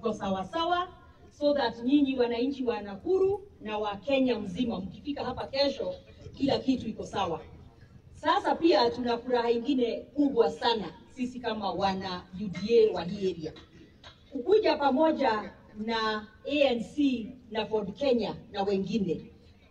iko sawa sawa, so that nyinyi wananchi wa Nakuru na wa Kenya mzima mkifika hapa kesho kila kitu iko sawa. Sasa pia tuna furaha ingine kubwa sana sisi kama wana UDA wa hii area, kukuja pamoja na ANC na Ford Kenya na wengine.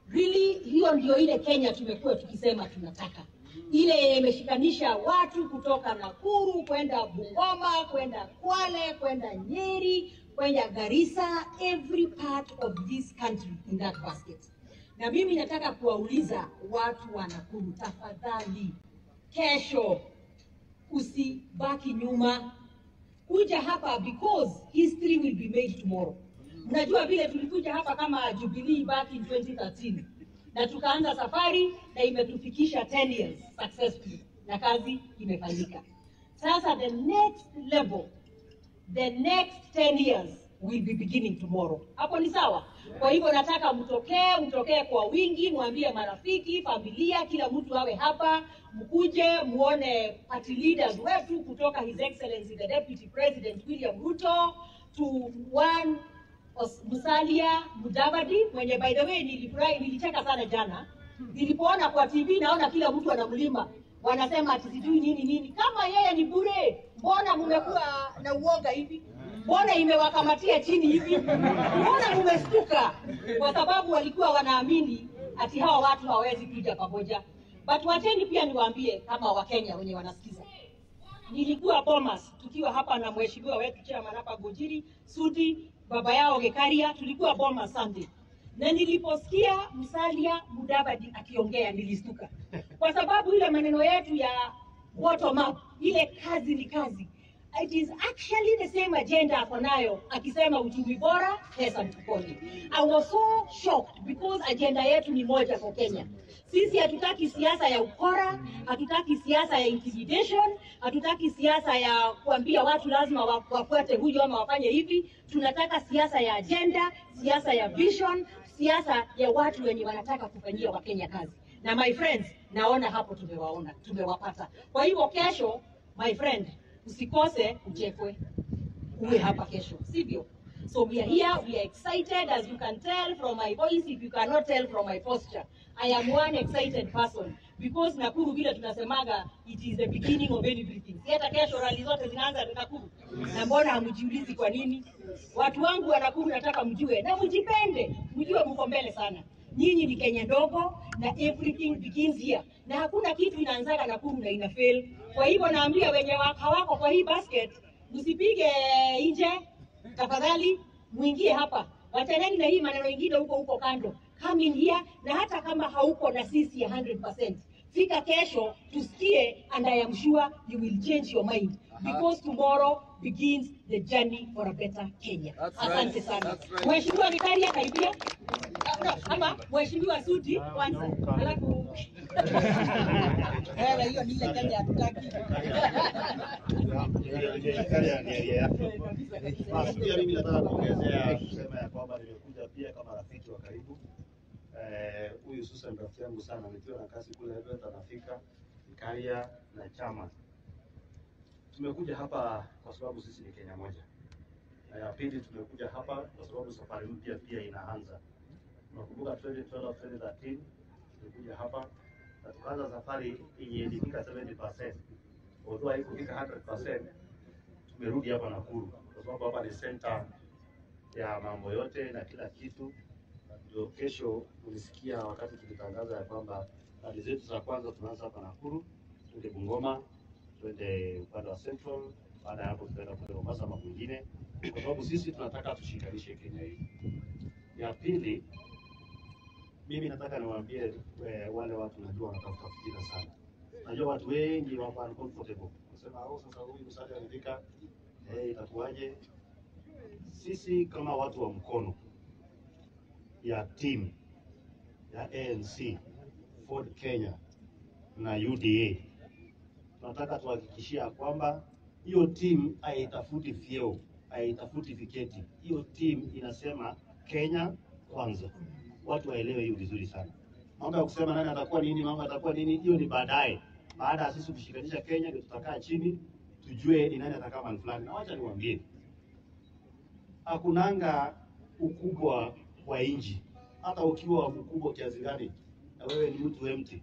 Really, hiyo ndio ile Kenya tumekuwa tukisema tunataka, ile imeshikanisha watu kutoka Nakuru kwenda Bungoma, kwenda Kwale, kwenda Nyeri, kwenda Garissa, every part of this country in that basket. Na mimi nataka kuwauliza watu wa Nakuru, tafadhali kesho usibaki nyuma, kuja hapa because history will be made tomorrow. Mnajua vile tulikuja hapa kama Jubilee back in 2013 na tukaanza safari na imetufikisha 10 years successfully na kazi imefanyika. Sasa the next level, the next 10 years will be beginning tomorrow. Hapo ni sawa? Kwa hivyo nataka mtokee kwa wingi, mwambie marafiki, familia, kila mtu awe hapa, mkuje muone party leaders wetu kutoka His Excellency the Deputy President William Ruto to one Musalia Mudavadi, mwenye by the way nilicheka sana jana nilipoona kwa TV, naona kila mtu anamlima, wanasema ati sijui nini. Kama yeye ni bure, mbona mmekuwa na uoga hivi? Mbona imewakamatia chini hivi? Mbona mmestuka? Kwa sababu walikuwa wanaamini ati hawa watu hawawezi kuja pamoja. But wacheni pia niwaambie kama Wakenya wenye wanasikiza, nilikuwa Bomas tukiwa hapa na mheshimiwa wetu chairman hapa Gojiri Sudi, baba yao Gekaria, tulikuwa Bomas Sunday. Na niliposikia Musalia Mudavadi akiongea nilistuka. Kwa sababu ile maneno yetu ya bottom up, ile kazi ni kazi. It is actually the same agenda ako nayo, akisema uchumi bora, pesa mfukoni. I was so shocked because agenda yetu ni moja kwa Kenya. Sisi hatutaki siasa ya ukora, hatutaki siasa ya intimidation, hatutaki siasa ya kuambia watu lazima wafuate huyu ama wafanye hivi. Tunataka siasa ya agenda, siasa ya vision, siasa ya watu wenye wanataka kufanyia Wakenya kazi. Na my friends, naona hapo tumewapata. Kwa hivyo kesho, my friend, usikose uchekwe, uwe hapa kesho, sivyo? So we are here, we are excited, as you can tell from my voice, if you cannot tell from my posture. I am one excited person because Nakuru vile tunasemaga, it is the beginning of everything. Hata kesho rally zote zinaanza Nakuru. Na mbona hamjiulizi kwa nini? Watu wangu wa Nakuru nataka mjue na mjipende, mjue mko mbele sana. Nyinyi ni Kenya ndogo na everything begins here. Na hakuna kitu inaanzaga Nakuru na ina fail. Kwa hivyo naambia wenye hawako kwa hii basket, msipige nje, tafadhali muingie hapa. Wachaneni na hii maneno mengine huko kando. Come in here, na hata kama hauko na sisi 100%, fika kesho tusikie, and I am sure you will change your mind because tomorrow begins the journey for a better Kenya. Asante sana. Mheshimiwa Gekaria karibia. Ama Mheshimiwa Sudi kwanza. Alafu hiyo ni ile Kenya hatutaki. Pia mimi nataka kuongezea kusema ya kwamba nimekuja pia kama rafiki wa karibu. Huyu Susan rafiki yangu sana, nikiwa na kazi kule Eldoret anafika Gekaria na chama. Tumekuja hapa kwa sababu sisi ni Kenya moja. Na ya pili tumekuja hapa kwa sababu safari mpya pia inaanza. Nakumbuka 2012 2013 tulikuja hapa na tukaanza safari yenye ilifika 70%. Although haikufika 100%, tumerudi hapa Nakuru kwa sababu hapa ni center ya mambo yote na kila kitu. Ndio kesho ulisikia wakati tulitangaza ya kwamba rally zetu za kwanza tunaanza hapa Nakuru, twende Bungoma, twende upande wa Central, baada ya hapo tutaenda kwa Mombasa ama kwingine, kwa sababu sisi tunataka tushikanishe Kenya hii. Ya pili, mimi nataka niwaambie wale watu najua wanatafuta fikira sana. Najua watu wengi wako uncomfortable. Nasema sasa huyu Musalia anafika, itakuwaje? Sisi kama watu wa mkono ya team ya ANC, Ford Kenya na UDA, tunataka tuhakikishia kwamba hiyo team haitafuti vyeo, haitafuti viketi. Hiyo team inasema Kenya kwanza. Watu waelewe hiyo vizuri sana. Mambo ya kusema nani atakuwa nini, mambo atakuwa nini, hiyo ni baadaye. Baada ya sisi kushikanisha Kenya ndio tutakaa chini tujue ni nani atakaa mahali fulani. Na wacha niwaambie, hakunanga ukubwa wa inji. Hata ukiwa mkubwa kiasi gani na wewe ni mtu empty,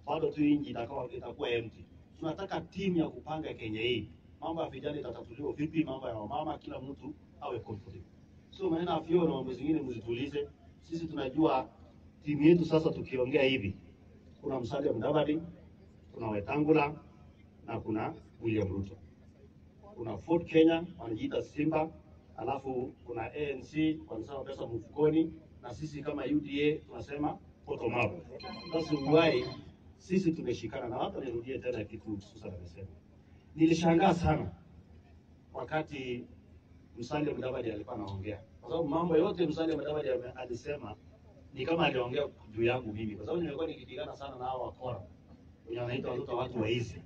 bado tu inji itakuwa empty. Tunataka timu ya kupanga Kenya hii. Mambo ya vijana itatatuliwa vipi, mambo ya wamama, kila mtu awe comfortable. So maneno ya vyoo na mambo zingine mzitulize. Sisi tunajua timu yetu sasa. Tukiongea hivi, kuna Musalia Mudavadi, kuna Wetangula na kuna William Ruto. Kuna Ford Kenya wanajiita Simba, alafu kuna ANC wanasema pesa mfukoni, na sisi kama UDA tunasema bottom up. That's why sisi tumeshikana. Na watu nirudie tena kitu Susan amesema. Nilishangaa sana wakati Musalia Mudavadi alikuwa anaongea, kwa sababu mambo yote Musalia Mudavadi alisema ni kama aliongea juu yangu mimi, kwa sababu nimekuwa nikipigana sana na hao wakora wenye wanaita watu waizi,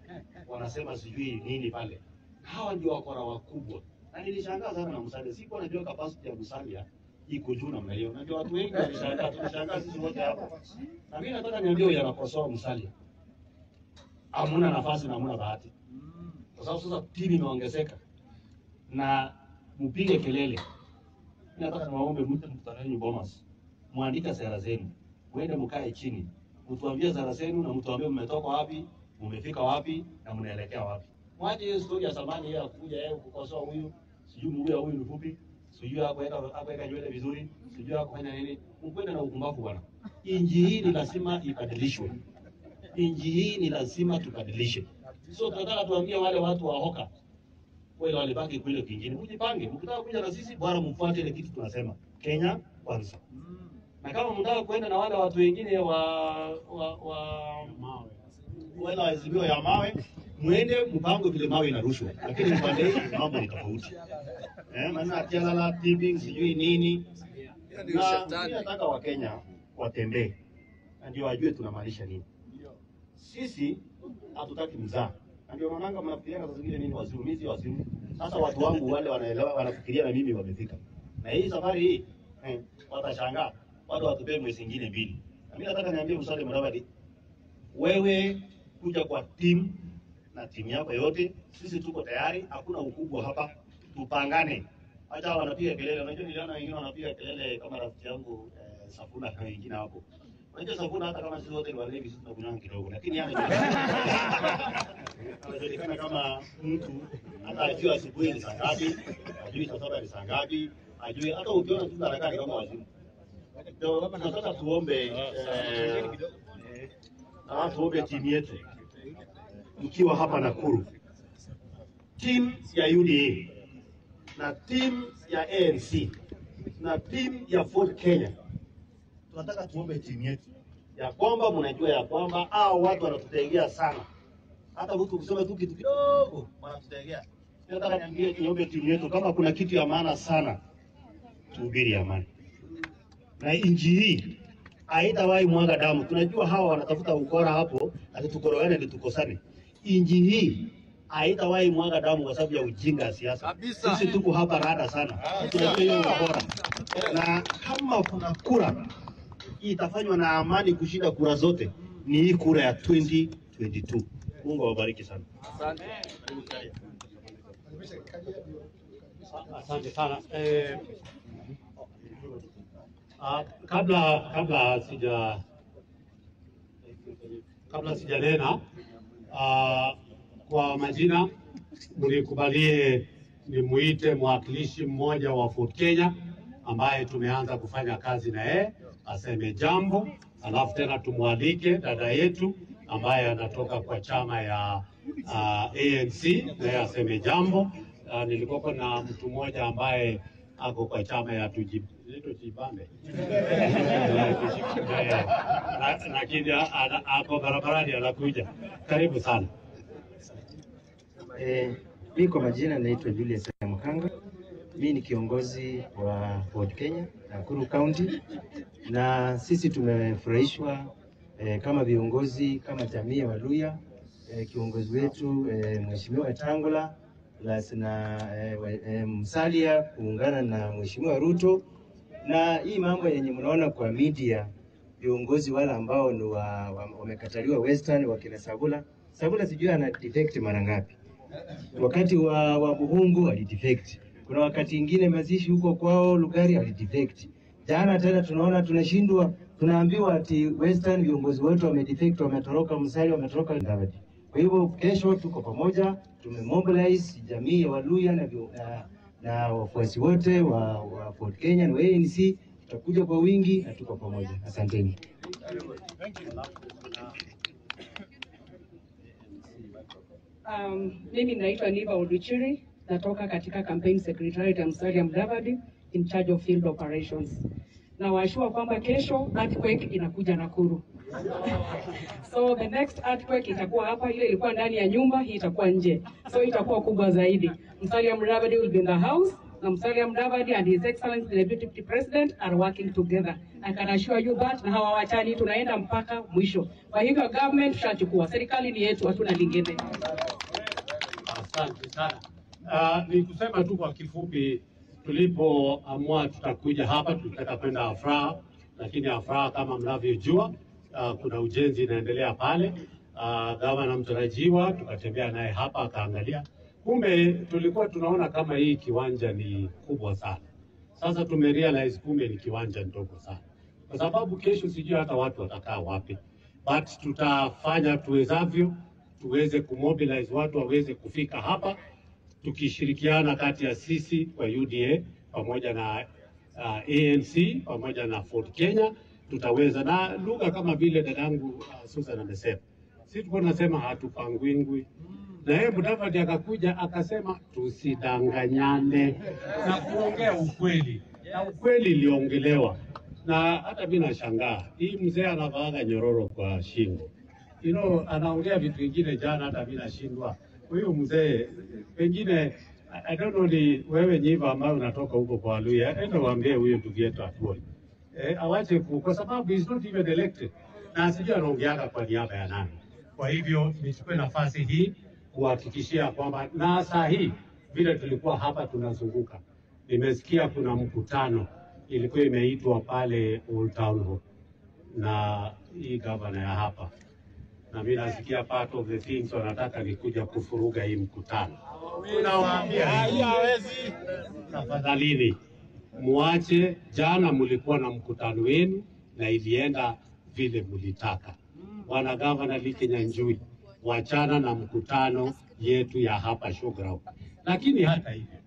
wanasema sijui nini pale. Hawa ndio wakora wakubwa, na nilishangaa sana na Musalia. Sikuwa najua capacity ya Musalia iko juu namna hiyo. Najua watu wengi walishangaa, tunashangaa sisi wote hapa. Na mimi nataka niambie huyu anakosoa Musalia, hamuna nafasi na hamuna bahati, kwa sababu sasa timu imeongezeka na mpige kelele. Nataka niwaombe mkutano Bomas, muandike sera zenu, mwende mkae chini, mtuambie sera zenu na mtuambie mmetoka wapi, mmefika wapi na mnaelekea wapi. Mwaje hiyo story ya zamani yeye akuja yeye kukosoa huyu, sijui mguu huyu ni fupi, sijui hakuweka nywele vizuri, sijui hakufanya nini. Mkwenda na ukumbavu bwana. Inji hii ni lazima ibadilishwe. Inji hii ni lazima tubadilishe. So tunataka tuambie wale watu wa hoka wale walibaki kule kingine, mjipange. Mkitaka kuja na sisi bwana, mfuate ile kitu tunasema Kenya kwanza. Na kama mnataka kwenda na wale watu wengine wale Azimio ya mawe, muende mpango vile mawe inarushwa, lakini upande hii mambo ni tofauti. Maana atiana tipping sijui nini. Na nataka Wakenya watembee na ndio wajue tunamaanisha nini. Sisi hatutaki mzaa. Ndio maana mnafikiria saa zingine nini wazimumizi wazimu. Sasa watu wangu wale wanaelewa, wanafikiria na mimi wamefika. Na hii safari hii watashangaa. Watu watupee mwezi mwingine mbili. Na mimi nataka niambie Musalia Mudavadi, wewe kuja kwa timu na timu yako yote, sisi tuko tayari, hakuna ukubwa hapa. Tupangane. Acha wanapiga kelele. Unajua niliona wengine wanapiga kelele kama rafiki yangu Safuna na wengine hapo. Unajua Safuna hata kama sisi wote ni walevi, sisi tunakunywa kidogo, lakini yeye anajulikana kama mtu hata ajua asubuhi ni saa ngapi, ajui saa saba ni saa ngapi, ajui hata ukiona tu harakati kama wazimu. Ndio tunataka tuombe tuombe timu yetu mkiwa hapa Nakuru, timu ya UDA na timu ya ANC na timu ya Ford Kenya. Tunataka tuombe timu yetu ya kwamba mnajua ya kwamba hao watu wanatutegea sana. Hata mtu kusema tu kitu kidogo wanatutegea. Nataka niombe timu yetu, kama kuna kitu ya maana sana, tuhubiri amani. Na inji hii haitawahi mwaga damu. Tunajua hawa wanatafuta ukora hapo, ati tukoroane ndio tukosane. Inji hii haitawahi mwaga damu kwa sababu ya ujinga wa siasa. Sisi tuko hapa rada sana. Tunajua hiyo ukora. Na kama kuna kura itafanywa na amani kushinda kura zote, ni hii kura ya 2022. Mungu awabariki sana. Asante. Asante sana. Kabla sijanena kwa majina, mlikubalie nimuite mwakilishi mmoja wa Ford Kenya ambaye tumeanza kufanya kazi na yeye aseme jambo, alafu tena tumwalike dada yetu ambaye anatoka kwa chama ya ANC na yeye aseme jambo. Nilikuwa na mtu mmoja ambaye ako kwa chama ya Tujibambe lakini ako barabarani anakuja. Karibu sana. Mimi kwa majina naitwa Julius Mkanga. Mimi ni kiongozi wa Ford Kenya Nakuru County, na sisi tumefurahishwa kama viongozi, kama jamii ya Waluya, kiongozi wetu Mheshimiwa Wetangula na Musalia kuungana na Mheshimiwa Ruto. Na hii mambo yenye mnaona kwa media, viongozi wale ambao ni wamekataliwa Western, wakina Sabula sijui ana defect mara ngapi. Wakati wa Buhungu ali defect. Kuna wakati ingine mazishi huko kwao Lugari alidefect. Jana tena tunaona tunashindwa, tunaambiwa ati Western viongozi wetu wamedefect, wametoroka Musalia, wametoroka Ndavadi. Kwa hivyo kesho tuko pamoja, tumemobilize jamii ya Waluya na wafuasi wote wa Ford Kenya na ANC, tutakuja kwa wingi na tuko pamoja. Asanteni. Mimi naitwa Niva Oduchiri, natoka katika campaign secretariat ya Musalia Mudavadi in charge of field operations. Na waashua kwamba kesho earthquake inakuja Nakuru. So the next earthquake itakuwa hapa, ile ilikuwa ndani ya nyumba, hii itakuwa nje. So itakuwa kubwa zaidi. Musalia Mudavadi will be in the house, na Musalia Mudavadi and His Excellency the Deputy President are working together. I can assure you that, na hawawachani, tunaenda mpaka mwisho. Kwa hivyo government tushachukua, serikali ni yetu, hatuna lingine. Asante sana. Ni kusema tu kwa kifupi, tulipoamua tutakuja hapa, tulitaka kwenda Afraha, lakini Afraha kama mnavyojua, kuna ujenzi inaendelea pale. Gavana mtarajiwa tukatembea naye hapa akaangalia. Kumbe tulikuwa tunaona kama hii kiwanja ni kubwa sana. Sasa tumerealize kumbe ni kiwanja ndogo sana. Kwa sababu kesho sijui hata watu watakaa wapi. But tutafanya tuwezavyo tuweze kumobilize watu waweze kufika hapa, tukishirikiana kati ya sisi kwa UDA pamoja na ANC pamoja na Ford Kenya, tutaweza. Na lugha kama vile dadangu Susan amesema, sisi tulikuwa tunasema hatupangwingwi, na yeye Mudavadi akakuja akasema tusidanganyane na kuongea ukweli, na ukweli iliongelewa. Na hata mimi nashangaa hii mzee anavaaga nyororo kwa shingo, anaongea vitu vingine jana hata mimi nashindwa. Huyu mzee pengine I don't know, ni wewe Nyiva ambaye unatoka huko kwa Waluya, enda waambie huyo ndugu yetu atuone awache kwa sababu is not even elected na asijui anaongeaga kwa niaba ya nani. Kwa hivyo nichukue nafasi hii kuhakikishia kwamba, na saa hii vile tulikuwa hapa tunazunguka, nimesikia kuna mkutano ilikuwa imeitwa pale Old Town Hall na hii gavana ya hapa, na mimi nasikia part of the things wanataka nikuja kufuruga hii mkutano. Tunawaambia hawezi, tafadhalini muache. Jana mlikuwa na mkutano wenu na ilienda vile mlitaka. Bwana Gavana Lee Kinyanjui, wachana na mkutano yetu ya hapa showground. Lakini hata hivyo,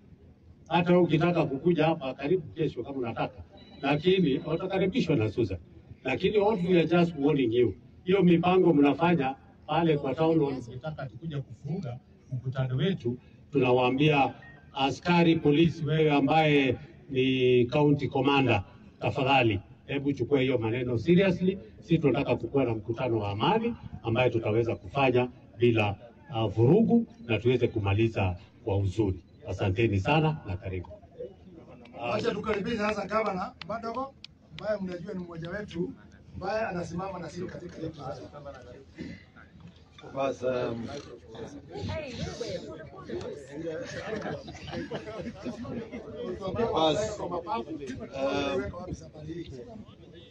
hata ukitaka kukuja hapa karibu kesho kama unataka, lakini utakaribishwa na Susan. Lakini all we are just warning you, hiyo mipango mnafanya pale kwa town hall, mnataka tukuja kufunga mkutano wetu, tunawaambia askari polisi, wewe ambaye ni county commander, tafadhali hebu chukua hiyo maneno seriously. Sisi tunataka kukuwa na mkutano wa amani ambaye tutaweza kufanya bila vurugu na tuweze kumaliza kwa uzuri. Asanteni sana na karibu. Acha tukaribishe sasa gavana Madogo ambaye mnajua ni mmoja wetu ambaye anasimama na sisi katika hili. Basi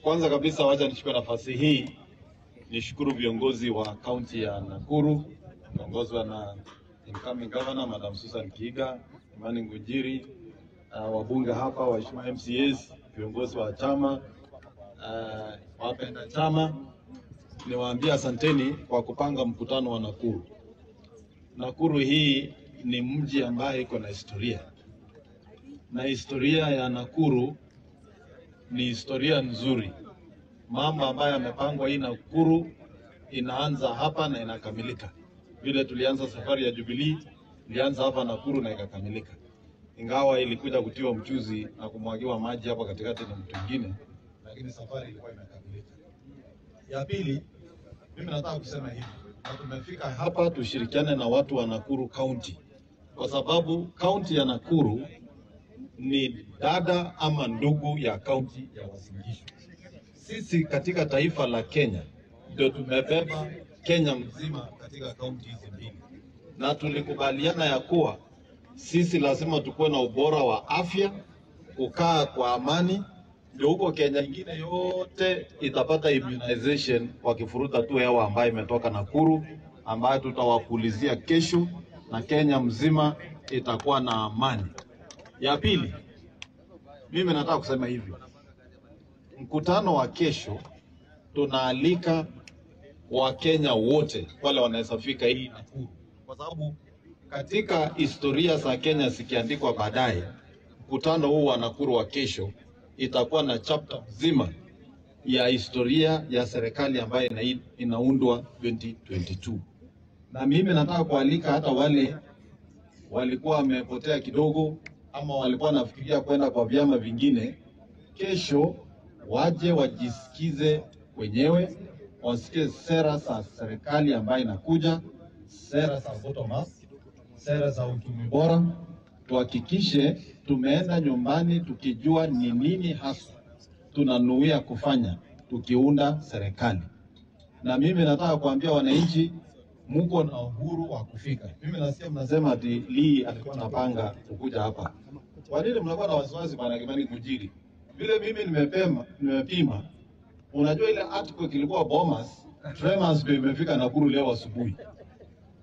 kwanza kabisa wacha nichukue nafasi hii nishukuru viongozi wa kaunti ya Nakuru wakiongozwa na incoming governor Madam Susan Kiiga, Imani Ngunjiri, wabunge hapa, waheshimiwa MCAs, viongozi wa chama, wapenda chama. Niwaambia asanteni kwa kupanga mkutano wa Nakuru. Nakuru hii ni mji ambaye iko na historia, na historia ya Nakuru ni historia nzuri. Mambo ambayo yamepangwa hii Nakuru inaanza hapa na inakamilika. Vile tulianza safari ya Jubilee, ilianza hapa Nakuru na ikakamilika. Ingawa ilikuja kutiwa mchuzi na kumwagiwa maji hapa katikati na mtu mwingine, lakini safari ilikuwa imekamilika. Ya pili, mimi nataka kusema hivi, na tumefika hapa tushirikiane na watu wa Nakuru County, kwa sababu kaunti ya Nakuru ni dada ama ndugu ya kaunti ya Uasin Gishu. Sisi katika taifa la Kenya ndio tumebeba Kenya mzima katika kaunti hizi mbili, na tulikubaliana ya kuwa sisi lazima tukuwe na ubora wa afya, kukaa kwa amani, ndio huko Kenya ingine yote itapata immunization wakifuruta tu hewa ambayo imetoka Nakuru, ambayo tutawapulizia kesho, na Kenya mzima itakuwa na amani. Ya pili, mimi nataka kusema hivi, mkutano wa kesho tunaalika Wakenya wote wale wanaweza fika hii Nakuru, kwa sababu katika historia za Kenya zikiandikwa baadaye, mkutano huu wa Nakuru wa kesho itakuwa na chapter nzima ya historia ya serikali ambayo inaundwa 2022. Na mimi nataka kualika hata wale walikuwa wamepotea kidogo ama walikuwa nafikiria kwenda kwa vyama vingine, kesho waje wajisikize wenyewe, wasikie sera za serikali ambayo inakuja, sera za bottom up, sera za uchumi bora. Tuhakikishe tumeenda nyumbani tukijua ni nini hasa tunanuia kufanya tukiunda serikali. Na mimi nataka kuambia wananchi, muko na uhuru wa kufika. Mimi nasikia mnasema ati Lee alikuwa anapanga kukuja hapa. Kwa nini mnakuwa na wasiwasi bwana Kimani kujiri? Vile mimi nimepima, unajua ile article ilikuwa Bomas, Tremors ndio imefika Nakuru leo asubuhi.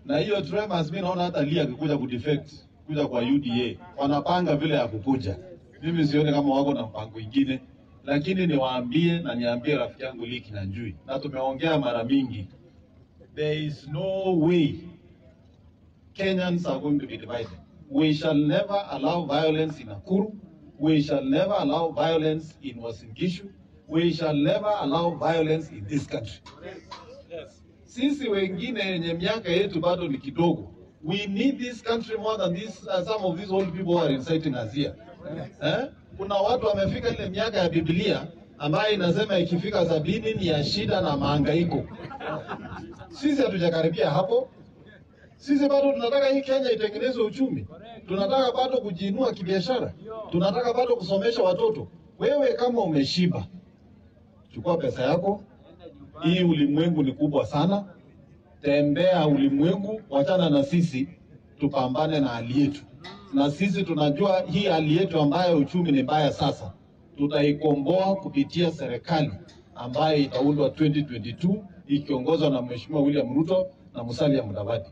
Na hiyo Tremors mimi naona hata Lee akikuja kudefect kuja kwa UDA, wanapanga vile ya kukuja. Mimi sione kama wako na mpango mwingine, lakini niwaambie na niambie rafiki yangu Lee Kinyanjui, na tumeongea mara mingi, there is no way Kenyans are going to be divided. We shall never allow violence in Nakuru. We shall never allow violence in Uasin Gishu. We shall never allow violence in this country. Sisi wengine yenye miaka yetu bado ni kidogo, we need this country more than this, some of these old people who are inciting us here. Kuna watu wamefika ile miaka ya Biblia ambayo inasema ikifika 70 ni ya shida na mahangaiko. Sisi hatujakaribia hapo. Sisi bado tunataka hii Kenya itengenezwe uchumi. Tunataka bado kujiinua kibiashara. Tunataka bado kusomesha watoto. Wewe kama umeshiba, chukua pesa yako. Hii ulimwengu ni kubwa sana. Tembea ulimwengu, wachana na sisi, tupambane na hali yetu. Na sisi tunajua hii hali yetu ambayo uchumi ni mbaya sasa, tutaikomboa kupitia serikali ambayo itaundwa 2022 ikiongozwa na Mheshimiwa William Ruto na Musalia Mudavadi.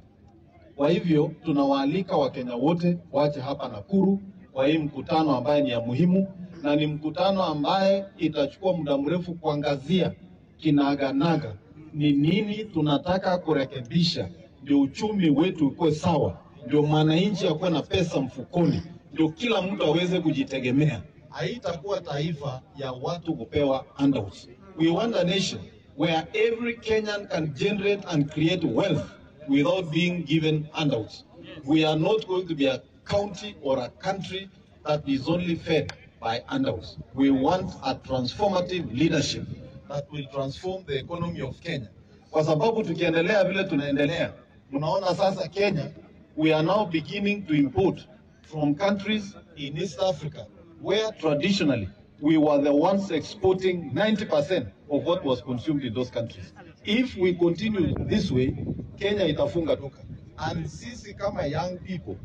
Kwa hivyo tunawaalika Wakenya wote waje hapa Nakuru kwa hii mkutano ambaye ni ya muhimu, na ni mkutano ambaye itachukua muda mrefu kuangazia kinaganaga ni nini tunataka kurekebisha ndio uchumi wetu uwe sawa, ndio mwananchi akuwe na pesa mfukoni, ndio kila mtu aweze kujitegemea. Haitakuwa taifa ya watu kupewa handouts. We want a nation where every Kenyan can generate and create wealth without being given handouts. We are not going to be a county or a country that is only fed by handouts. We want a transformative leadership that will transform the economy of Kenya. Kwa sababu tukiendelea vile tunaendelea, unaona sasa Kenya, we are now beginning to import from countries in East Africa where traditionally we were the ones exporting 90% of what was consumed in those countries. If we continue this way, Kenya itafunga duka. And sisi kama young people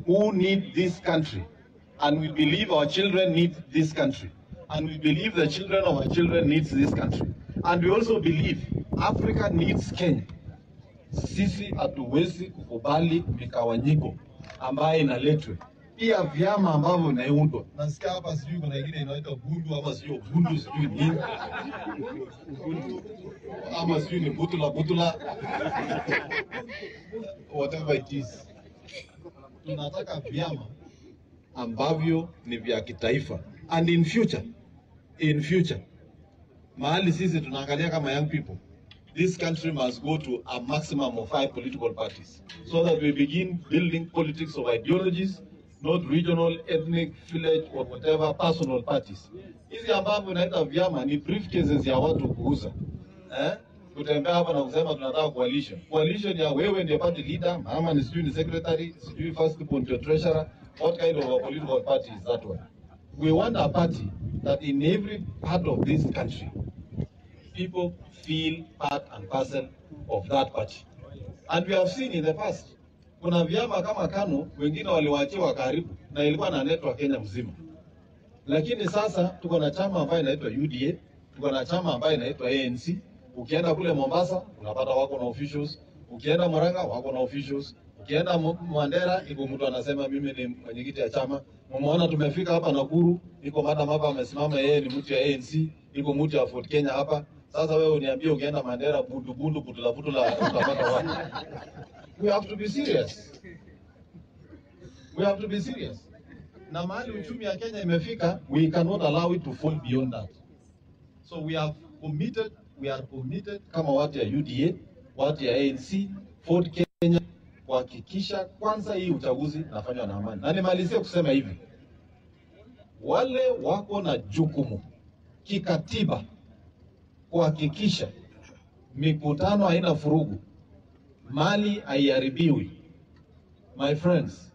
who need this country, and we believe our children need this country, and we believe the children of our children needs this country, and we also believe Africa needs Kenya. Sisi hatuwezi kukubali mikawanyiko ambayo inaletwe. Pia vyama ambavyo vinaundwa, nasikia hapa sijui kuna ingine inaitwa Bundu ama sijui Bundu sijui nini, ama sijui ni Butula, whatever it is. Tunataka vyama ambavyo ni vya kitaifa, and in future mahali sisi tunaangalia kama young people, this country must go to a maximum of 5 political parties so that we begin building politics of ideologies, not regional, ethnic, village or whatever personal parties. Hizi ambavyo inaita vyama ni briefcases ya watu kuuza. Kutembea hapa na kusema tunataka coalition. Coalition ya wewe ndiye party leader, mama ni sijui ni secretary, sijui first point to treasurer. What kind of a political party is that one? We want a party that in every part of this country, people feel part and parcel of that party. And we have seen in the past, kuna vyama kama KANU, wengine waliwachiwa karibu, na ilikuwa na network Kenya mzima. Lakini sasa, tuko na chama ambayo inaitwa UDA, tuko na chama ambayo inaitwa ANC. Ukienda kule Mombasa, unapata wako na officials. Ukienda Murang'a, wako na officials. Ukienda Mandera iko mtu anasema mimi ni mwenyekiti ya chama. Mmeona tumefika hapa Nakuru, iko madam hapa amesimama, yeye ni mtu ya ANC, iko mtu ya Ford Kenya hapa. Sasa wewe uniambie ukienda Mandera bundu putula utapata wapi? We have to be serious. We have to be serious. Na mahali uchumi ya Kenya imefika, we cannot allow it to fall beyond that. So we are committed kama watu ya UDA, watu ya ANC, Ford Kenya kuhakikisha kwanza hii uchaguzi nafanywa na amani. Na nimalizie kusema hivi, wale wako na jukumu kikatiba kuhakikisha mikutano haina furugu, mali haiharibiwi. My friends,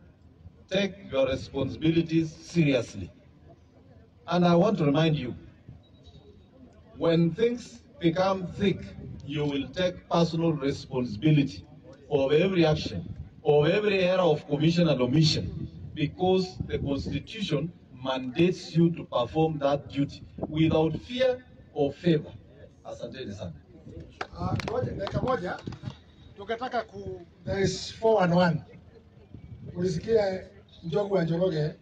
take your responsibilities seriously. And I want to remind you, when things become thick, you will take personal responsibility of every action, of every error of commission and omission, because the Constitution mandates you to perform that duty without fear or favor. Asanteni sana. Dakika moja tukataka there is 411. Ulisikia Njogu wa Njoroge